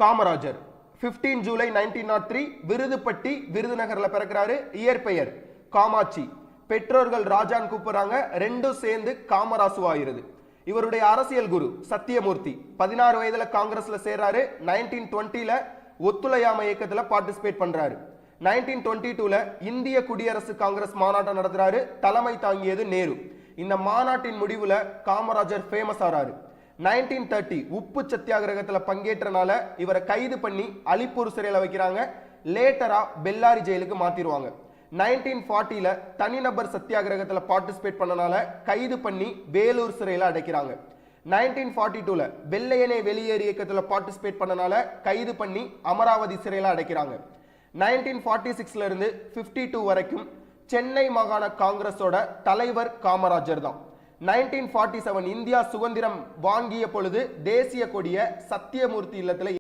காமராஜர் 15 ஜூலை 1903 விருதுப்பட்டி விருதுநகர்ல பிறக்கிறாரு. இயற்பெயர் காமாட்சி. பெற்றோர்கள் ராஜான் கூப்பிடுறாங்க, ரெண்டும் சேர்ந்து காமராசு ஆயிருது. இவருடைய அரசியல் குரு சத்தியமூர்த்தி. 16 வயதுல காங்கிரஸ்ல சேர்றாரு. 1920ல ஒத்துழையாமை இயக்கத்துல பார்ட்டிசிபேட் பண்றாரு. 1922ல இந்திய குடியரசு காங்கிரஸ் மாநாட்டம் நடத்துறாரு. தலைமை தாங்கியது நேரு. இந்த மாநாட்டின் முடிவுல காமராஜர் ஃபேமஸ் ஆறாரு. 1930 உப்பு சத்தியாகிரகத்துல பங்கேற்றனால இவரை கைது பண்ணி அலிப்பூர் சிறையில வைக்கிறாங்க. லேட்டரா பெல்லாரி ஜெயிலுக்கு மாத்திருவாங்க. 1940ல தனிநபர் சத்தியாகிரகத்துல பார்ட்டிசிபேட் பண்ணனால கைது பண்ணி வேலூர் சிறையில அடைக்கிறாங்க. 1942ல வெள்ளையனே வெளியேறு இயக்கத்துல பார்ட்டிசிபேட் பண்ணனால கைது பண்ணி அமராவதி சிறையில அடைக்கிறாங்க. 1946ல இருந்து 52 வரைக்கும் சென்னை மாகாண காங்கிரஸோட தலைவர் காமராஜர் தான். 1947 இந்தியா சுதந்திரம் வாங்கிய பொழுது தேசிய கொடிய சத்தியமூர்த்தி இல்லத்துல